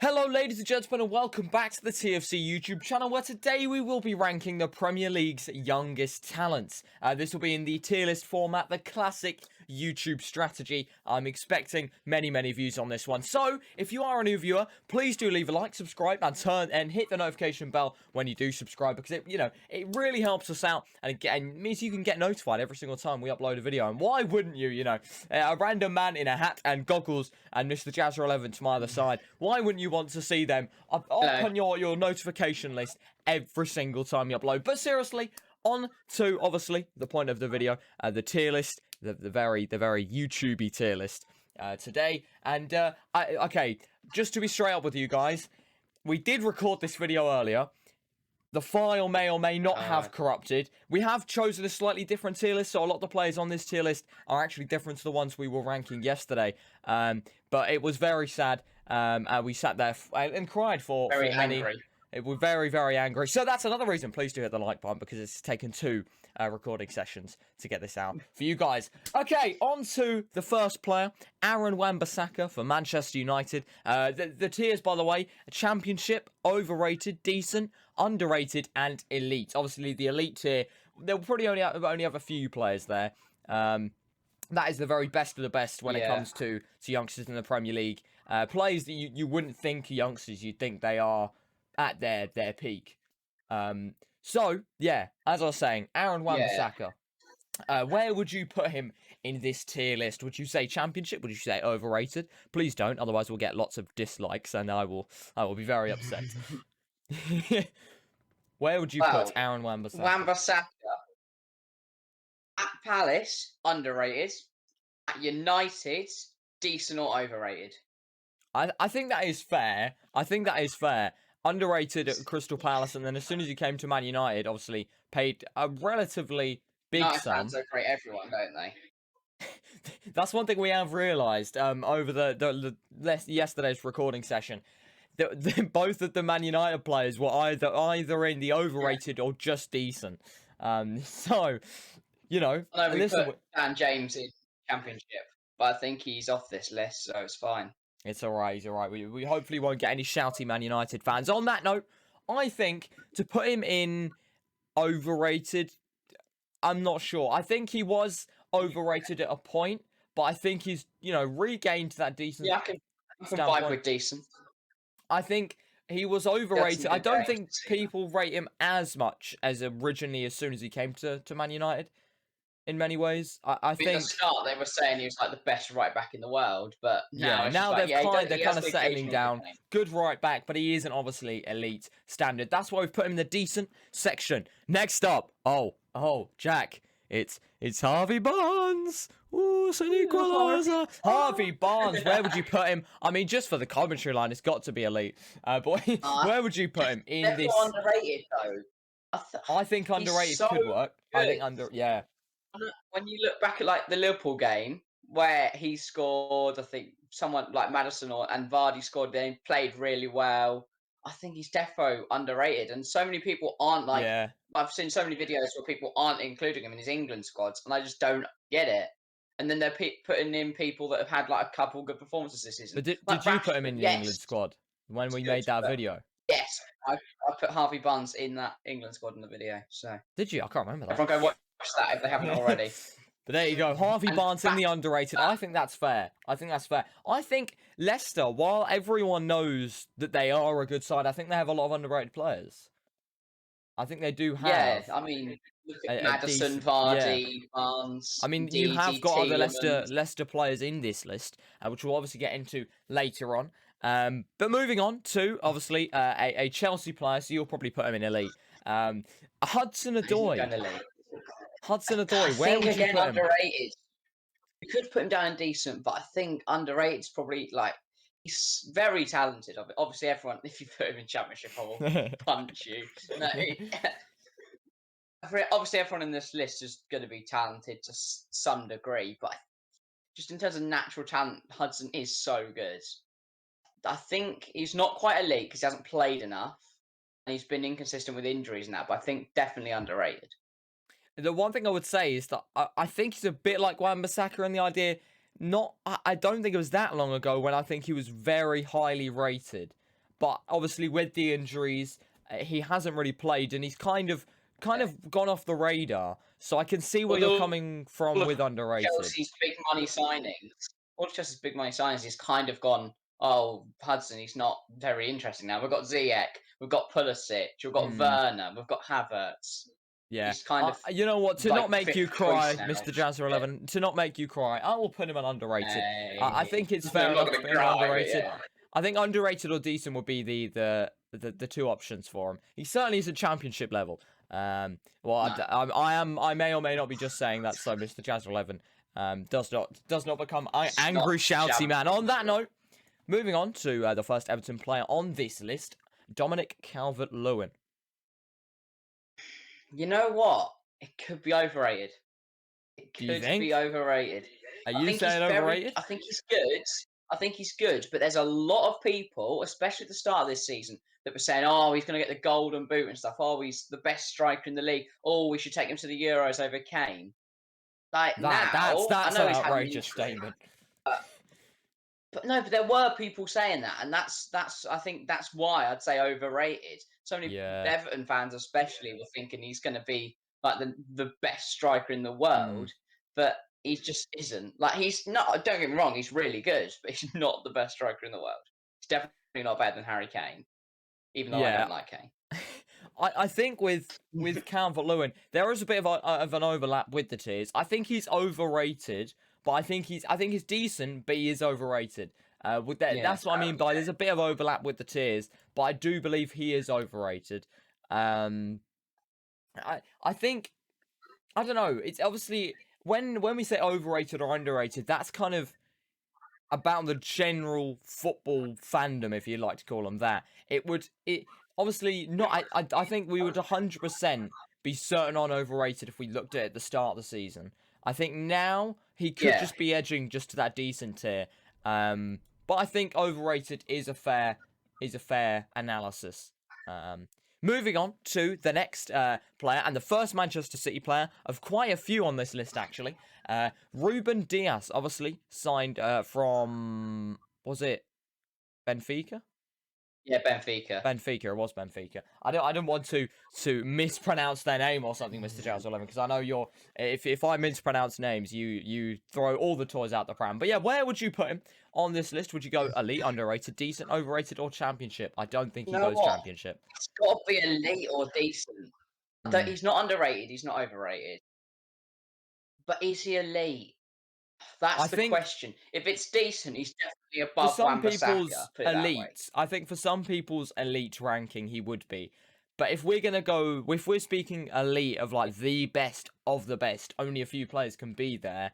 Hello ladies and gentlemen and welcome back to the TFC YouTube channel where today we will be ranking the Premier League's youngest talents. This will be in the tier list format, the classic YouTube strategy. I'm expecting many views on this one. So if you are a new viewer, please do leave a like, subscribe and hit the notification bell when you do subscribe because it really helps us out and it means you can get notified every single time we upload a video. And why wouldn't you, a random man in a hat and goggles and Mr. Jazzer 11 to my other side, why wouldn't you want to see them up on your notification list every single time you upload? But seriously, on to obviously the point of the video, the tier list, the very YouTubey tier list today. And okay, just to be straight up with you guys, we did record this video earlier. The file may or may not have corrupted. We have chosen a slightly different tier list, so a lot of the players on this tier list are actually different to the ones we were ranking yesterday. But it was very sad, and we sat there and cried for many. We're very angry. So that's another reason. Please do hit the like button because it's taken 2 recording sessions to get this out for you guys. Okay, on to the first player, Aaron Wan-Bissaka for Manchester United. The tiers, by the way, Championship, overrated, decent, underrated, and elite. Obviously, the elite tier, they'll probably only have a few players there. That is the very best of the best when it comes to youngsters in the Premier League. Players that you wouldn't think are youngsters, you'd think they are at their peak. So, yeah, as I was saying, Aaron Wan-Bissaka. Where would you put him in this tier list? Would you say Championship? Would you say overrated? Please don't, otherwise we'll get lots of dislikes and I will be very upset. Where would you put Aaron Wan-Bissaka? Wan-Bissaka at Palace, underrated. At United, decent or overrated. I think that is fair. Underrated at Crystal Palace, and then as soon as he came to Man United, obviously paid a relatively big sum. Fans rate everyone, don't they? That's one thing we have realised over the yesterday's recording session. Both of the Man United players were either in the overrated or just decent. So, I know we put Dan James in Championship, but I think he's off this list, so it's fine. It's alright, he's alright. We hopefully won't get any shouty Man United fans. On that note, I think to put him in overrated, I'm not sure. I think he was overrated at a point, but I think he's, regained that decent. Yeah, I can vibe with decent. I think he was overrated. I don't think people rate him as much as originally as soon as he came to Man United. In many ways, I think at the start they were saying he was like the best right back in the world, but now they're kind of settling down. Good right back, but he isn't obviously elite standard. That's why we've put him in the decent section. Next up, Jack, it's Harvey Barnes. Ooh, it's an equaliser. Harvey Barnes, where would you put him? I mean, just for the commentary line, it's got to be elite. But where would you put him in this? Underrated though. I think underrated could work. Good. I think when you look back at like the Liverpool game where he scored, I think someone like Maddison and Vardy scored, they played really well. I think he's defo underrated, and so many people aren't like. Yeah. I've seen so many videos where people aren't including him in his England squads, and I just don't get it. And then they're putting in people that have had like a couple good performances this season. But did you put him in the England squad when we made that video? Yes, I put Harvey Barnes in that England squad in the video. So did you? I can't remember that. Everyone go watch that if they haven't already. But there you go, Harvey Barnes in the underrated. I think that's fair. I think Leicester, while everyone knows that they are a good side, I think they have a lot of underrated players. I think they do have. Yeah, I mean, look at Maddison, Vardy, Barnes. I mean, you have got other Leicester players in this list, which we'll obviously get into later on. But moving on to obviously a Chelsea player, so you'll probably put him in elite. Hudson-Odoi. Where would you put him? Underrated. We could put him down in decent, but I think underrated is probably like he's very talented. Obviously, everyone, if you put him in Championship, I will punch you. No, obviously, everyone in this list is going to be talented to some degree, but just in terms of natural talent, Hudson is so good. I think he's not quite elite because he hasn't played enough, and he's been inconsistent with injuries and that. But I think definitely underrated. The one thing I would say is that I think he's a bit like Wan-Bissaka in the idea. I don't think it was that long ago when I think he was very highly rated. but obviously with the injuries, he hasn't really played, and he's kind of gone off the radar. So I can see where you're coming from with underrated. Chelsea's big money signings, all of Chelsea's big money signings, he's kind of gone. Oh, Hudson, he's not very interesting now. We've got Ziyech, we've got Pulisic, we've got Werner, we've got Havertz. Yeah, He's kind of you know what? To like not make you fifth cry, choice now. Mr. Jazzer11, to not make you cry, I will put him on underrated. I think it's fair I'm not enough to gonna put him on cry, but underrated. yeah. I think underrated or decent would be the two options for him. He certainly is a championship level. Well, No. I may or may not be just saying that. So Mr. Jazzer11 does not become angry shouty man. On that note, moving on to the first Everton player on this list, Dominic Calvert-Lewin. You know what? It could be overrated. It Do you could think? be overrated. Are you saying overrated? I think he's good. I think he's good, but there's a lot of people, especially at the start of this season, that were saying, "Oh, he's going to get the golden boot and stuff. Oh, he's the best striker in the league. Oh, we should take him to the Euros over Kane." Like That's now, I an know he's had an outrageous injury, statement. but no, but there were people saying that, and that's I think that's why I'd say overrated. So many Yeah. Everton fans, especially, were thinking he's going to be like the best striker in the world, but he just isn't. Like he's not. Don't get me wrong, he's really good, but he's not the best striker in the world. He's definitely not better than Harry Kane, even though I don't like Kane. I think with Calvert-Lewin, there is a bit of an overlap with the tiers. I think he's overrated, but I think he's decent, but he is overrated. That's what I mean by there's a bit of overlap with the tiers, but I do believe he is overrated. I think, I don't know. It's obviously when we say overrated or underrated, that's kind of about the general football fandom, if you'd like to call them that. Obviously not. I think we would 100% be certain on overrated if we looked at it at the start of the season. I think now he could just be edging just to that decent tier. But I think overrated is a fair analysis. Moving on to the next player, and the first Manchester City player of quite a few on this list, actually. Ruben Diaz, obviously signed from, was it Benfica? Yeah, Benfica. Benfica, it was Benfica. I don't want to mispronounce their name or something, Mr. Jazz11, because I know you're. If I mispronounce names, you throw all the toys out the pram. But yeah, where would you put him on this list? Would you go elite, underrated, decent, overrated, or championship? I don't think he goes championship. It's got to be elite or decent. He's not underrated. He's not overrated. But is he elite? That's the question. If it's decent, he's definitely above for some Wan-Bissaka, people's put it that way. elite. I think for some people's elite ranking, he would be. But if we're speaking elite of like the best of the best, only a few players can be there.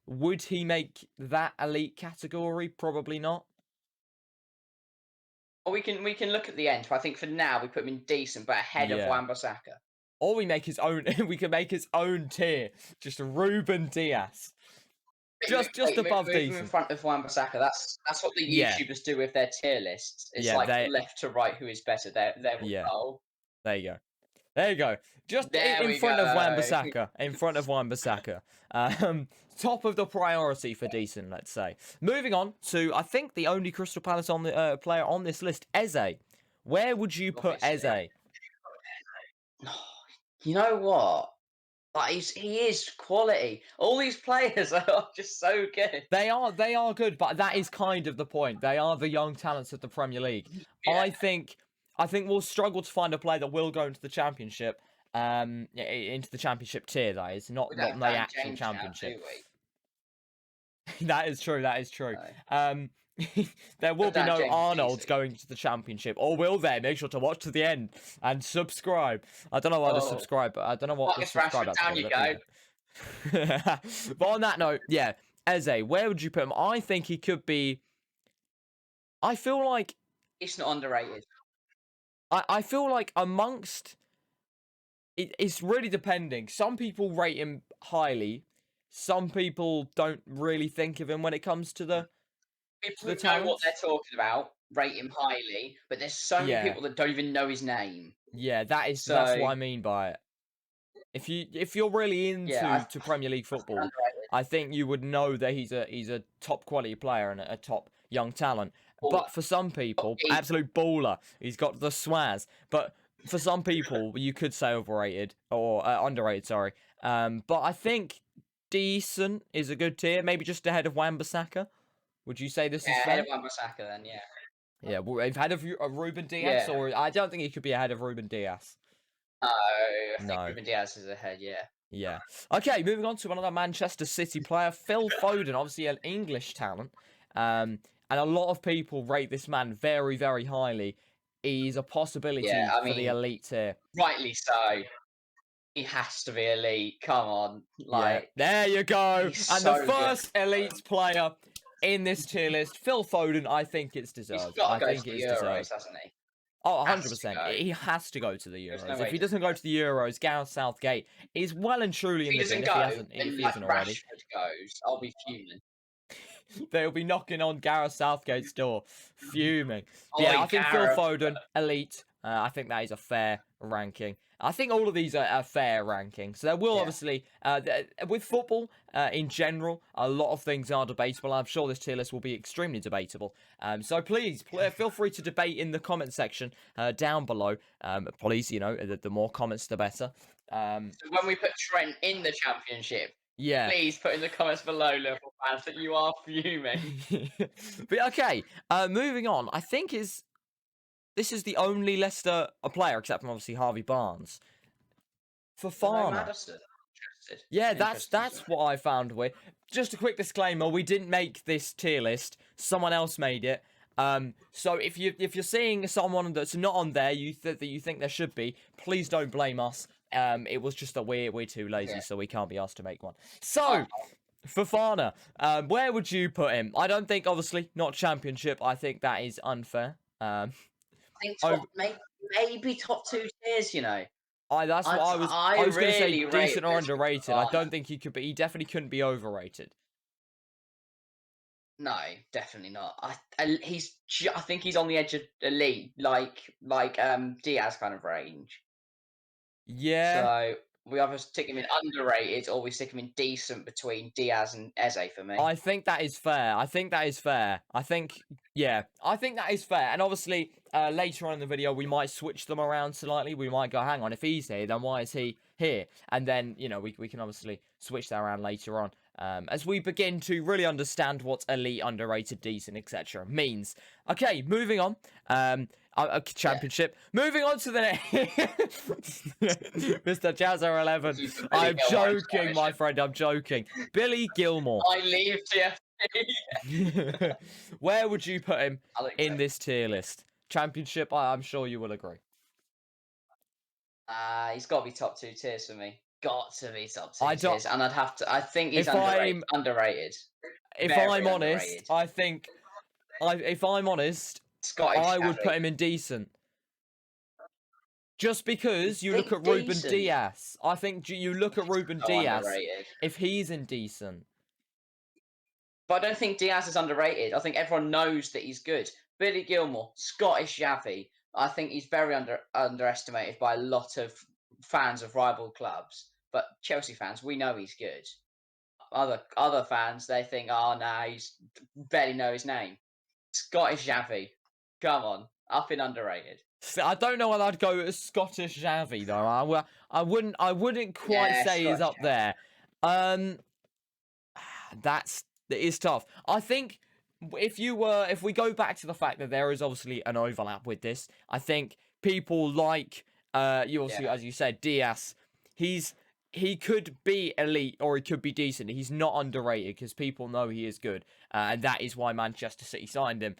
Would he make that elite category? Probably not. Or we can look at the end. I think for now we put him in decent, but ahead of Wan-Bissaka. Or we make his own. We can make his own tier. Just Ruben Diaz. Just above decent. In front of Wan-Bissaka. That's what the YouTubers do with their tier lists. It's left to right who is better. There we go. There you go. There you go. Just in front of Wan-Bissaka. In front of Wan-Bissaka. Top of the priority for decent, let's say. Moving on to, I think, the only Crystal Palace on the player on this list, Eze. Where would you put Eze? You know what? Like he is quality. All these players are just so good. They are good, but that is kind of the point. They are the young talents of the Premier League. Yeah. I think we'll struggle to find a player that will go into the championship, into the championship tier. That is not the actual championship. That is true. That is true. No. There will be no Arnolds going to the championship, or will there? Make sure to watch to the end and subscribe. I don't know why to subscribe, but I don't know what the subscribe. Down you go. But on that note, yeah, Eze, where would you put him? I think he could be. I feel like it's not underrated. I feel like amongst it's really depending. Some people rate him highly. Some people don't really think of him when it comes to the. People who know what they're talking about rate him highly, but there's so many people that don't even know his name. Yeah, that's what I mean by it. If you're really into Premier League football, I think you would know that he's a top quality player and a top young talent. But for some people, absolute baller. He's got the swaz. But for some people, you could say overrated or underrated. Sorry. But I think decent is a good tier. Maybe just ahead of Wan-Bissaka. Would you say this is fair? ahead of Wan-Bissaka then, yeah. Yeah, well, ahead of Ruben Diaz, or I don't think he could be ahead of Ruben Diaz. No, I think Ruben Diaz is ahead, yeah. Yeah. Okay, moving on to another Manchester City player, Phil Foden, obviously an English talent. And a lot of people rate this man very, very highly. He's a possibility for the elite tier. Rightly so. He has to be elite. Come on. Like, there you go. And so the first elite player in this tier list, Phil Foden, I think it's deserved. He's got to go to the Euros, hasn't he? Oh, 100%. He has to go to the Euros. If he doesn't go to the Euros, Gareth Southgate is well and truly in the bin if he hasn't already. Rashford goes, I'll be fuming. They'll be knocking on Gareth Southgate's door, fuming. Yeah, I think Phil Foden, elite. I think that is a fair ranking. I think all of these are a fair ranking. So there will obviously, with football in general, a lot of things are debatable. I'm sure this tier list will be extremely debatable. So please, feel free to debate in the comment section down below. Please, you know, the more comments, the better. So when we put Trent in the Championship, yeah, please put in the comments below, Liverpool fans, that you are fuming. But okay, moving on. I think this is the only Leicester player, except from obviously Harvey Barnes. Fofana. Yeah, that's what I found weird. Just a quick disclaimer: we didn't make this tier list. Someone else made it. So if you're seeing someone that's not on there, that you think there should be, please don't blame us. It was just that we're too lazy, so we can't be asked to make one. So, Fofana, where would you put him? I don't think, obviously, not Championship. I think that is unfair. I think maybe top 2 tiers, you know. That's what I was going to say, decent or underrated. I don't think he could be. He definitely couldn't be overrated. No, definitely not. I think he's on the edge of elite, like Diaz kind of range. Yeah. So we either stick him in underrated or we stick him in decent between Diaz and Eze for me. I think that is fair. I think that is fair. I think that is fair. And obviously, later on in the video, we might switch them around slightly. We might go, hang on, if he's here, then why is he here? And then, you know, we can obviously switch that around later on. As we begin to really understand what elite, underrated, decent, etc. means. Okay, moving on. Championship. Moving on to the next. Mr. Jazzer 11. I'm joking, my friend. I'm joking. Billy Gilmore. I leave TFC. Where would you put him in this tier list? Championship, I'm sure you will agree. He's got to be top 2 tiers for me. Got to be top 2 tiers. And I think he's underrated. If I'm honest, I think, if I'm honest, I would put him in decent. Just because you look at Ruben Diaz. I think you look at Ruben Diaz, if he's indecent. But I don't think Diaz is underrated. I think everyone knows that he's good. Billy Gilmore, Scottish Xavi. I think he's very underestimated by a lot of fans of rival clubs. But Chelsea fans, we know he's good. Other fans, they think, oh, no, he's barely know his name. Scottish Xavi. Come on, up in underrated. I don't know whether I'd go with Scottish Xavi though. I wouldn't quite say he's up there. It is tough. I think if we go back to the fact that there is obviously an overlap with this, I think people like you also, as you said, Diaz. He could be elite or he could be decent. He's not underrated because people know he is good, and that is why Manchester City signed him.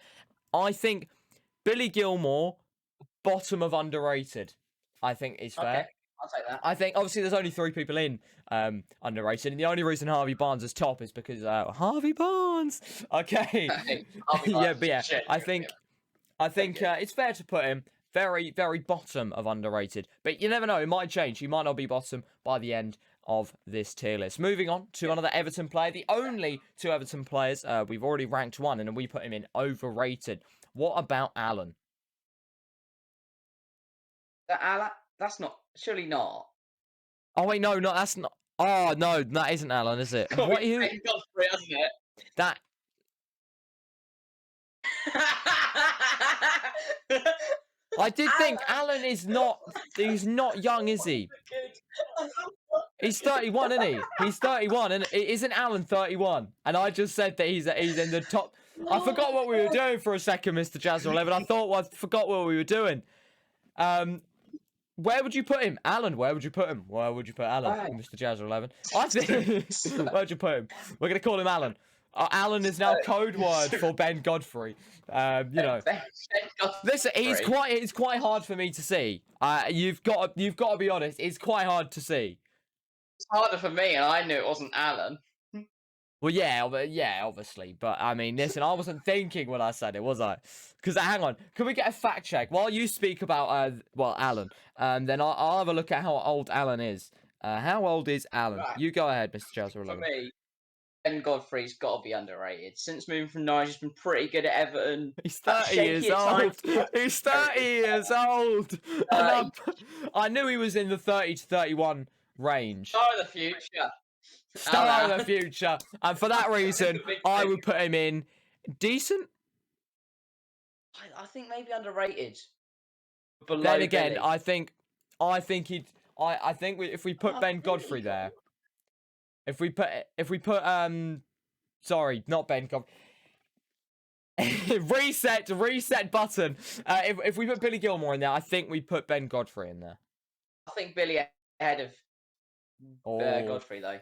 I think Billy Gilmore, bottom of underrated, I think is fair. Okay, I'll take that. I think, obviously, there's only 3 people in underrated, and the only reason Harvey Barnes is top is because Harvey Barnes. Okay. I think it's fair to put him very, very bottom of underrated. But you never know, it might change. He might not be bottom by the end of this tier list. Moving on to another Everton player. The only 2 Everton players, we've already ranked one, and then we put him in overrated. What about Alan? That's not, surely not. Oh wait, no, that's not. Oh no, that isn't Alan, is it? Godfrey, hasn't it? That. I did think Alan is not. He's not young, is he? He's 31, isn't he? He's 31, and isn't Alan 31? And I just said that he's in the top. I forgot what we were doing for a second, Mr. Jazzer 11. I forgot what we were doing. Where would you put him, Alan? Where would you put him? Where would you put Alan, Mr. Jazzer 11? I think. Where'd you put him? We're gonna call him Alan. Alan is now code word for Ben Godfrey. You know, listen, it's quite hard for me to see. You've got to be honest. It's quite hard to see. It's harder for me, and I knew it wasn't Alan. Well, yeah, obviously. But I mean, listen, I wasn't thinking when I said it, was I? Because hang on, can we get a fact check while you speak about Alan? Then I'll have a look at how old Alan is. How old is Alan? Right. You go ahead, Mr. Jazzer 11. For me, Ben Godfrey's got to be underrated. Since moving from Norwich, he's been pretty good at Everton. He's 30 years old. He's 30 years old. I knew he was in the 30 to 31 range. Star of the future. Star of the future. And for that reason, I would put him in decent. I think maybe underrated. Below then again, Billy. I think if we put Ben Godfrey there. If we put sorry, not Ben Godfrey. reset button. If we put Billy Gilmore in there, I think we put Ben Godfrey in there. I think Billy ahead of Godfrey though.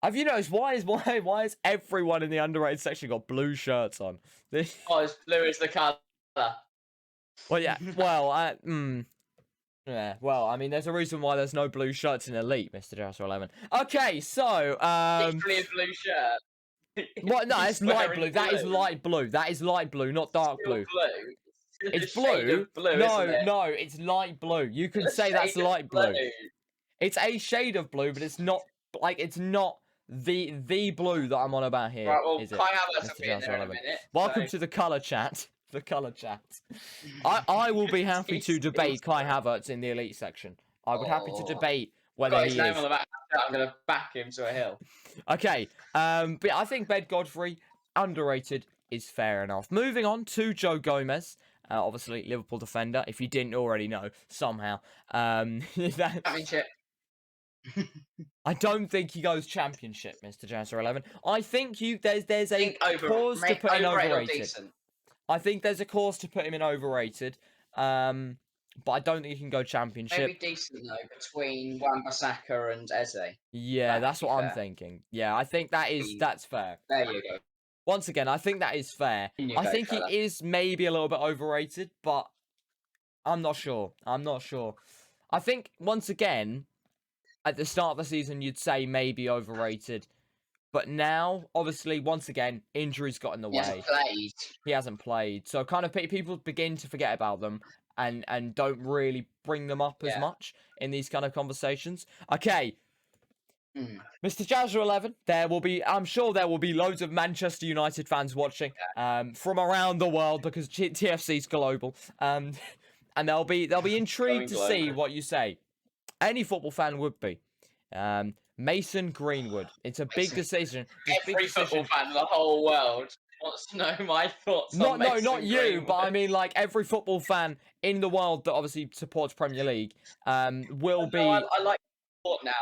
Have you noticed why is everyone in the underrated section got blue shirts on? It's blue is the colour. Well, yeah. Well, yeah, well, I mean, there's a reason why there's no blue shirts in Elite, Mr. Jazzer 11. Okay, so, Literally a blue shirt. What? No, it's light blue. That is light blue. That is light blue, not dark blue. It's blue. No, it's light blue. You can say that's light blue. It's a shade of blue, but it's not the blue that I'm on about here. Right, well, is it? Kai Havertz will be in there in a minute. Welcome to the colour chat. The colour chat. I will be happy to debate Kai Havertz in the Elite section. I would happy to debate whether he is. I'm going to back him to a hill. Okay, but I think Ben Godfrey, underrated, is fair enough. Moving on to Joe Gomez. Obviously, Liverpool defender, if you didn't already know, somehow. Championship. I don't think he goes championship, Mr. Jazzer 11. I think there's a cause to put in overrated. I think there's a cause to put him in overrated. But I don't think he can go championship. Maybe decent though between Wan-Bissaka and Eze. Yeah, that's what I'm thinking. Yeah, I think that's fair. There you go. Once again, I think that is fair. I think he is maybe a little bit overrated, but I'm not sure. I think once again, at the start of the season, you'd say maybe overrated. But now, obviously, once again, injuries got in the way. He hasn't played. So kind of people begin to forget about them and don't really bring them up as much in these kind of conversations. Okay. Mr. Jazzer 11, I'm sure there will be loads of Manchester United fans watching from around the world because TFC's global. And they'll be intrigued to see what you say. Any football fan would be. Mason Greenwood. It's a big decision. Every football fan in the whole world wants to know my thoughts on Mason not you, Greenwood. but I mean like every football fan in the world that obviously supports Premier League will be. I like sport now.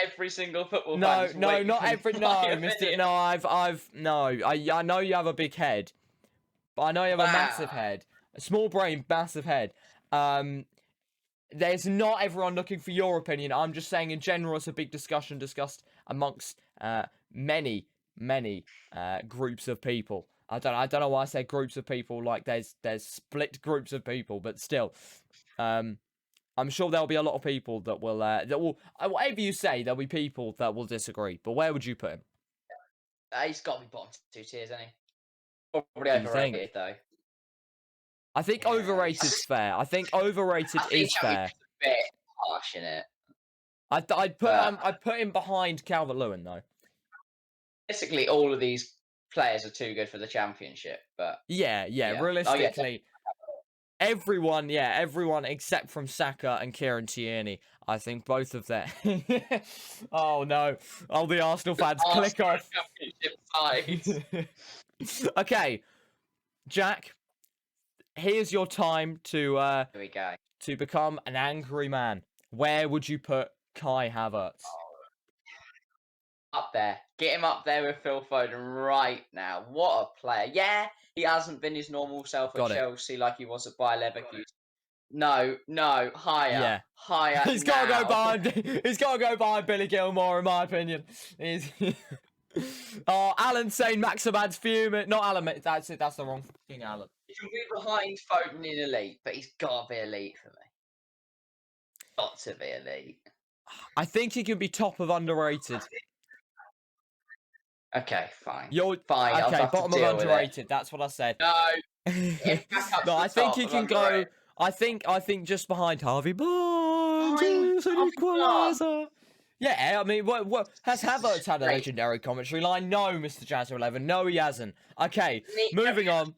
Every single football fan. No, not every. No, Mister. No, I know you have a big head, but I know you have a massive head, a small brain, massive head. There's not everyone looking for your opinion. I'm just saying in general, it's a big discussion discussed amongst many groups of people. I don't know why I say groups of people. Like there's split groups of people, but still, I'm sure there'll be a lot of people that will whatever you say, there'll be people that will disagree. But where would you put him? He's got to be bottom 2 tiers, hasn't he? Probably overrated though. I think overrated's fair. I think overrated is fair. A bit harsh in it. I'd put him behind Calvert-Lewin though. Basically, all of these players are too good for the championship, but yeah. Realistically, everyone except from Saka and Kieran Tierney. I think both of them. Oh no! All the Arsenal fans, click off. Championship side. Okay, Jack. here's your time Here we go. to become an angry man. Where would you put Kai Havertz? Up there. Get him up there with Phil Foden right now. What a player. Yeah, he hasn't been his normal self at Got it. Chelsea like he was at Bayer Leverkusen. No, higher. Yeah. Higher He's got to go now. behind. He's got to go behind Billy Gilmore, in my opinion. He's. Oh, Alan saying Maximan's fuming. Not Alan. That's it. That's the wrong thing, Alan. He can be behind Foden in elite, but he's got to be elite for me. Got to be elite. I think he can be top of underrated. Okay, fine. You're fine. okay. I'll Bottom of underrated. That's what I said. No. Back up No, to I think top he of can go. underrated. I think just behind Harvey Barnes. Behind He's an Harvey equaliser. Yeah, I mean, what has Havertz had a Great. legendary commentary line? No, Mr. Jazzer11. No, he hasn't. Okay, moving on.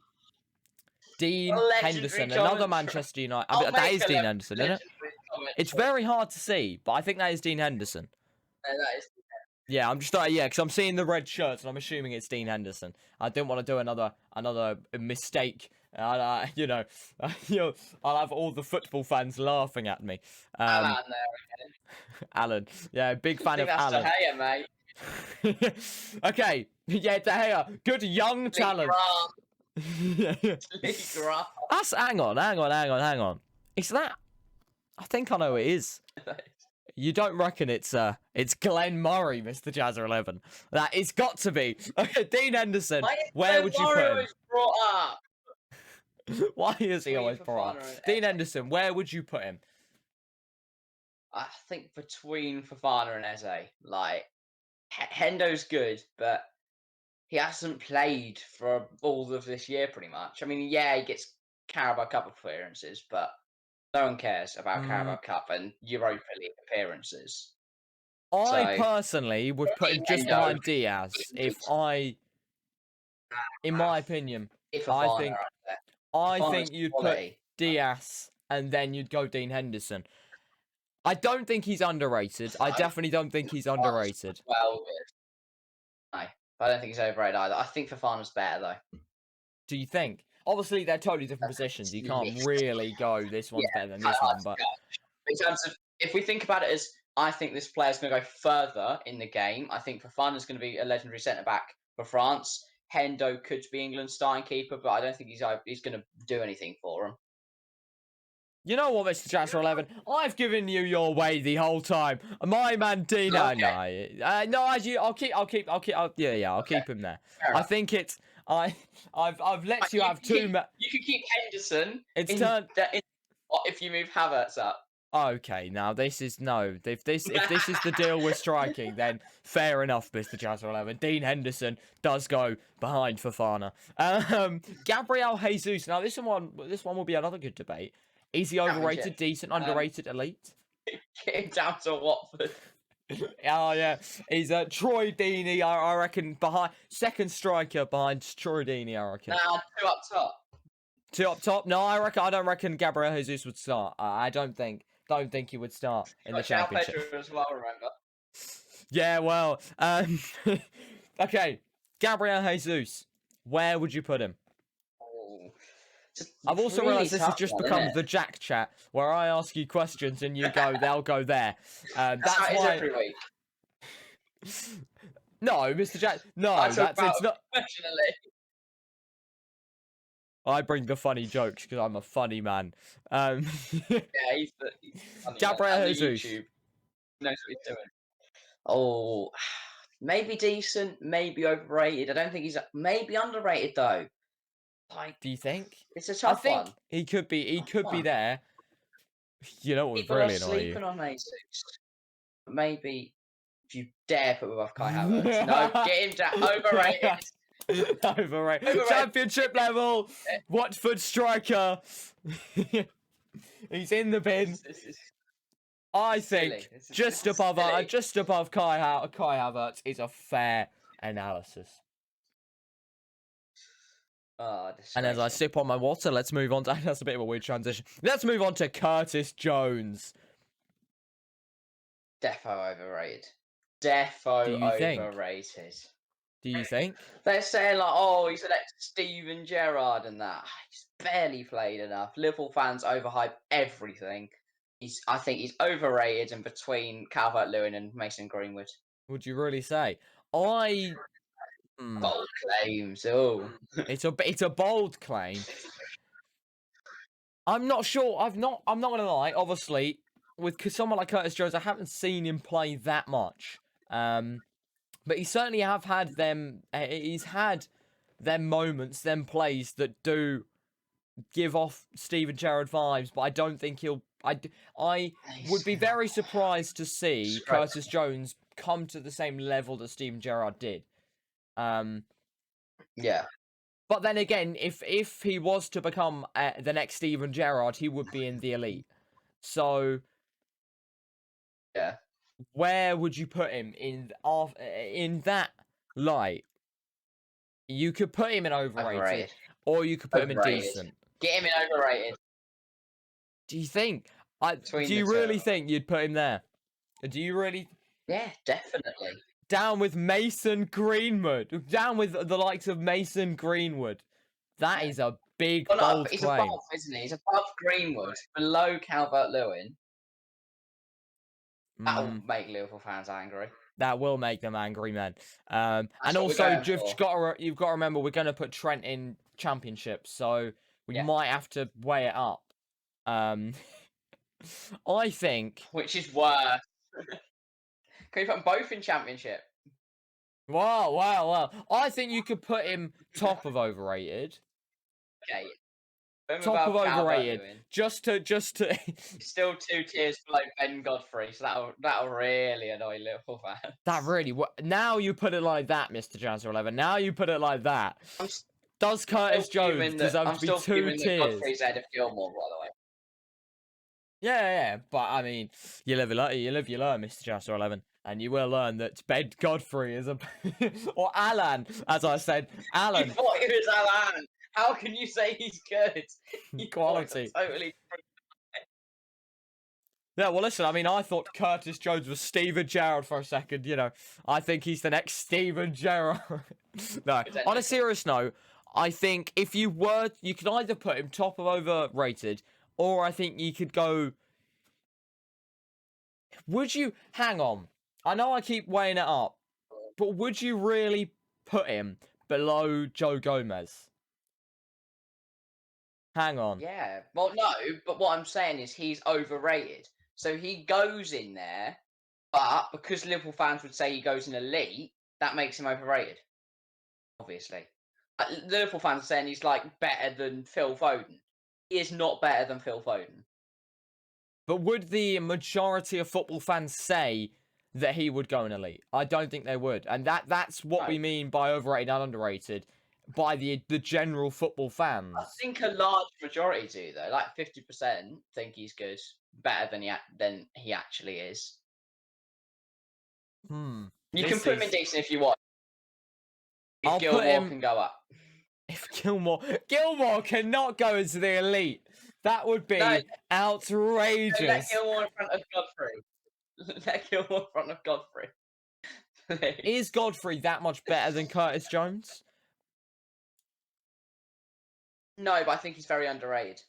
Dean Legendary Henderson, another commentary. Manchester United. I I'll mean, that make is a Dean Henderson, isn't it? legendary commentary. It's very hard to see, but I think that is Dean Henderson. No, that is. Yeah, I'm just because I'm seeing the red shirts and I'm assuming it's Dean Henderson. I didn't want to do another mistake. You know, I'll have all the football fans laughing at me. Alan there again. Alan, yeah, big fan of that's Alan. De Gea, mate. Okay, yeah, De Gea, good young talent. League Grant. That's hang on. Is that? I think I know who it is. You don't reckon it's Glenn Murray, Mr. Jazzer11? That it's got to be. Okay, Dean Henderson. Where would you put him? Always brought up. Why is he Between always brought up? Fofana and Dean Eze. Henderson. Where would you put him? I think between Fofana and Eze, like Hendo's good, but he hasn't played for all of this year, pretty much. I mean, yeah, he gets Carabao Cup appearances, but no one cares about Carabao Cup and Europa League appearances. I So- personally would put him just Hendo. behind Diaz. In my opinion, If I Fofana think- up there. I Fofana's think you'd put quality. Diaz and then you'd go Dean Henderson. I don't think he's underrated. I definitely don't think he's underrated. Well, no, I don't think he's overrated either. I think Fofana's better though. Do you think? Obviously, they're totally different positions. You can't really go, this one's better than this one. But in terms of, if we think about it as, I think this player's going to go further in the game. I think Fofana's going to be a legendary centre back for France. Hendo could be England's starting keeper, but I don't think he's going to do anything for him. you know what, Mr. Jazzer11? I've given you your way the whole time. My man Dean. Okay. No, I'll keep him there. Fair I enough. think it's. I've let you have two. You can keep Henderson. It's in turned. if you move Havertz up. Okay, now this is no. If this is the deal we're striking, then fair enough, Mr. Jazzer11. Dean Henderson does go behind Fofana. Gabriel Jesus. Now this one will be another good debate. Is he overrated, decent, underrated, elite? Get him down to Watford. Oh yeah, he's Troy Deeney. I reckon behind second striker behind Troy Deeney. I reckon. Nah, two up top. Two up top. No, I don't reckon Gabriel Jesus would start. I don't think he would start in the Joao championship. Pedro as well, remember? Yeah, well, okay, Gabriel Jesus. Where would you put him? Oh, I've also really realised this has tough just one, become isn't it? the Jack Chat, where I ask you questions and you go, they'll go there. That's how it is why. every week. No, Mr. Jack. No, I talk it's about not. professionally. I bring the funny jokes because I'm a funny man. Yeah, he's funny, Gabriel and the Jesus. YouTube knows what he's doing. Oh, maybe decent, maybe overrated. I don't think he's maybe underrated though. Like, Do you think? it's a I tough think one. he could be. He Tough could be one. there. You know what would People really are annoy you? sleeping on Jesus. But maybe if you dare put him above Kai Havertz, no, get him down. Overrated. Overrated. Championship level. Watford striker. He's in the bin. This is I silly. think This is just above Kai Havertz is a fair analysis. And as I disgraceful. sip on my water, let's move on to that's a bit of a weird transition. Let's move on to Curtis Jones. Defo overrated. Defo Do you think? overrated. Do you think? They're saying like, oh, he's an ex-Steven Gerrard and that. He's barely played enough. Liverpool fans overhype everything. I think he's overrated and between Calvert-Lewin and Mason Greenwood. Would you really say? I. Bold claims. Oh, It's a bold claim. I'm not sure. I'm not gonna lie. Obviously, with someone like Curtis Jones, I haven't seen him play that much. But he certainly have had them. He's had them moments, them plays that do give off Steven Gerrard vibes. But I don't think he'll. I would be very surprised to see Curtis Jones come to the same level that Steven Gerrard did. Yeah. But then again, if he was to become the next Steven Gerrard, he would be in the elite. So, yeah, where would you put him in that light? You could put him in overrated. Or you could put him in decent. Get him in overrated. Do you think? Do you really think you'd put him there? Do you really? Yeah, definitely. Down with Mason Greenwood. Down with the likes of Mason Greenwood. That is a big, bold he's claim. above, isn't he? He's above Greenwood, below Calvert-Lewin. That'll make Liverpool fans angry. That will make them angry, man. And also, you've got to remember, we're going to put Trent in Championship, so we might have to weigh it up. I think... Which is worse. Can you put them both in Championship? Wow. I think you could put him top of overrated. Okay. Top of overrated. Just to Still 2 tiers below Ben Godfrey, so that'll really annoy Liverpool fans. That really now you put it like that, Mr. Jazzer 11. Now you put it like that. Does Curtis Jones deserve to be 2 tiers? Godfrey's ahead of Gilmore, by the way. Yeah, but I mean, you live, you learn, Mr. Jazzer 11. And you will learn that Ben Godfrey is a... or Alan, as I said. Alan. You thought it was Alan. How can you say he's good? Quality. Totally. Yeah, well, listen, I mean, I thought Curtis Jones was Steven Gerrard for a second, you know. I think he's the next Steven Gerrard. No, on a serious note, I think if you could either put him top of overrated, or I think you could go... Would you... Hang on. I know I keep weighing it up, but would you really put him below Joe Gomez? Hang on. Yeah. Well, no, but what I'm saying is he's overrated. So he goes in there, but because Liverpool fans would say he goes in elite, that makes him overrated. Obviously. Liverpool fans are saying he's like better than Phil Foden. He is not better than Phil Foden. But would the majority of football fans say that he would go in elite? I don't think they would. And that's what we mean by overrated and underrated. By the general football fans. I think a large majority do, though. Like 50% think he's good. Better than he actually is. You can put him in decent if you want. If Gilmore can go up. If Gilmore cannot go into the elite. That would be outrageous. No, let Gilmore in front of Godfrey. Let Gilmore in front of Godfrey. Is Godfrey that much better than Curtis Jones? No, but I think he's very underrated.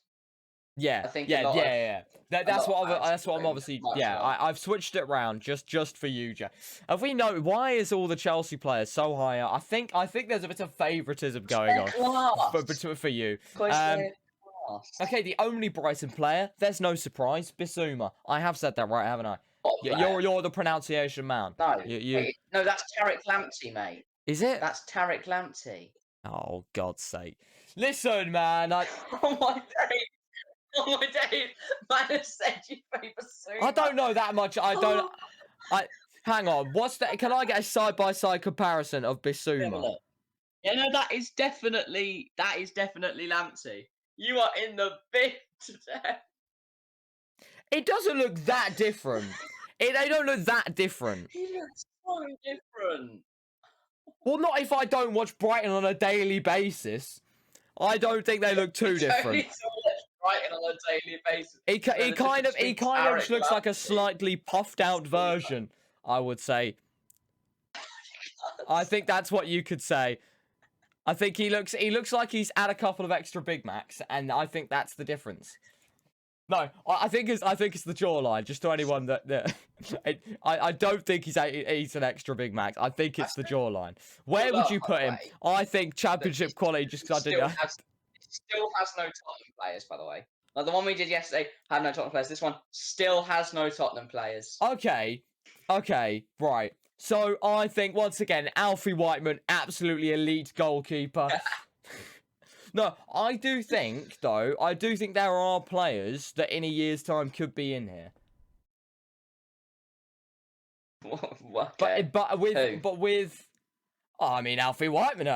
Yeah, I think yeah. That's what I'm obviously. Yeah, I've switched it around just for you, Jay. Have we know why is all the Chelsea players so high up? I think there's a bit of favouritism going on for you. Okay, the only Brighton player. There's no surprise. Bissouma. I have said that right, haven't I? You're the pronunciation man. No, no, that's Tariq Lamptey, mate. Is it? That's Tariq Lamptey. Oh, God's sake. Listen, man. Oh, my days. Man has said you favour Bissouma. I don't know that much. Hang on. What's that? Can I get a side-by-side comparison of Bissouma? Yeah, no, that is definitely Lamptey. You are in the bin today. It doesn't look that different. They don't look that different. He looks so different. Well, not if I don't watch Brighton on a daily basis. I don't think they look too different. Brighton on a daily basis. He kind of looks like a slightly puffed out version, I would say. I think that's what you could say. I think he looks like he's had a couple of extra Big Macs, and I think that's the difference. No, I think it's the jawline. Just to anyone that I don't think he's eaten extra Big Macs. I think it's the jawline. Where would you put him? I think championship quality. Just because I didn't. Still has no Tottenham players, by the way. Like the one we did yesterday had no Tottenham players. This one still has no Tottenham players. Okay, right. So I think once again, Alfie Whiteman, absolutely elite goalkeeper. No, I do think though. I do think there are players that in a year's time could be in here. Okay. But with. Oh, I mean, Alfie Whiteman.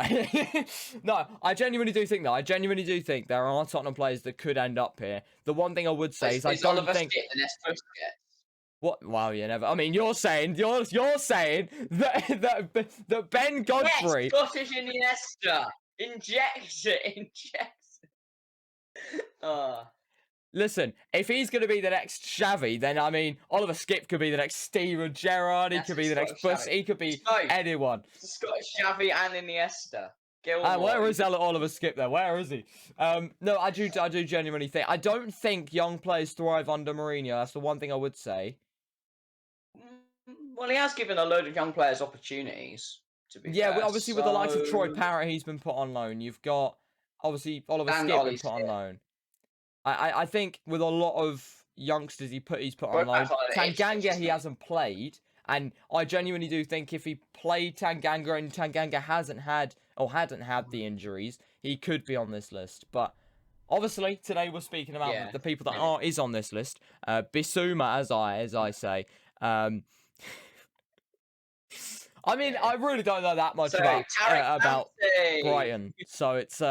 No, I genuinely do think that. I genuinely do think there are Tottenham players that could end up here. The one thing I would say is I don't think. What? Well, you never. I mean, you're saying that Ben Godfrey. Yes, Scottish Iniesta. Inject it. Listen, if he's going to be the next Xavi, then I mean, Oliver Skip could be the next Steven Gerrard. He could be the next Bus. He could be anyone. Scottish Xavi and Iniesta. Where is Oliver Skip there? Where is he? No, I do genuinely think. I don't think young players thrive under Mourinho. That's the one thing I would say. Well, he has given a load of young players opportunities. To be fair, well, obviously with the likes of Troy Parrott, he's been put on loan. You've got obviously Oliver Skip been put on loan. I think with a lot of youngsters he's put on loan. Tanganga he hasn't played, and I genuinely do think if he played Tanganga and Tanganga hadn't had the injuries, he could be on this list. But obviously today we're speaking about the people that is on this list. Bissouma, as I say. I mean, I really don't know that much about Brighton, so it's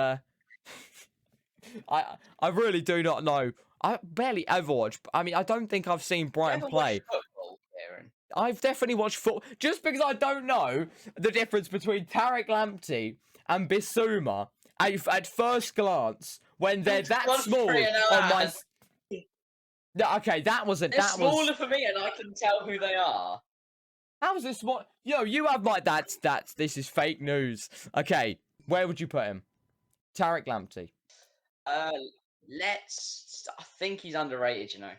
I really do not know. I barely ever watch. I mean, I don't think I've seen Brighton play. Football, Kieran? I've definitely watched football. Just because I don't know the difference between Tariq Lamptey and Bissouma at first glance when they're that small on my. No, okay, that wasn't. They're smaller for me, and I can tell who they are. How is this what? Yo, you have my this is fake news. Okay, where would you put him? Tariq Lamptey. I think he's underrated, you know.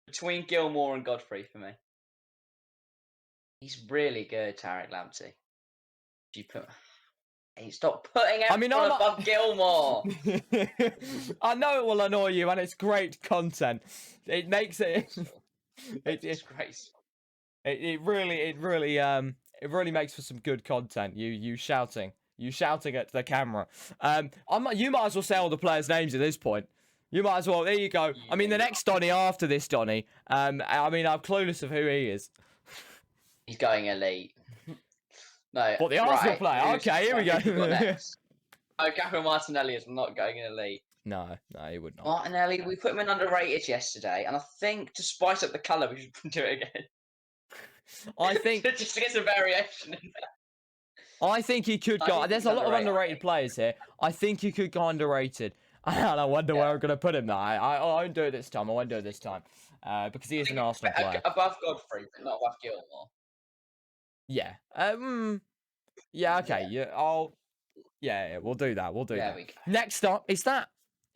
Between Gilmore and Godfrey for me. He's really good, Tariq Lamptey. Stop putting everyone above Gilmore. I know it will annoy you, and it's great content. It makes it. It's great. It really makes for some good content. You shouting at the camera. You might as well say all the players' names at this point. You might as well. There you go. I mean, the next Donny after this Donny. I mean, I'm clueless of who he is. He's going elite. No. What, the Arsenal player? Okay, here we go. Oh, Gabriel Martinelli is not going in elite. No, he would not. Martinelli, we put him in underrated yesterday, and I think to spice up the colour, we should do it again. I think just to get some variation in there. I think he could go. There's a lot of underrated players here. I think he could go underrated. And I wonder where I'm going to put him now. I won't do it this time. Because he is an Arsenal player. Above Godfrey, but not above Gilmore. Yeah. Yeah. Okay. Yeah. We'll do that. There we go. Next up is that.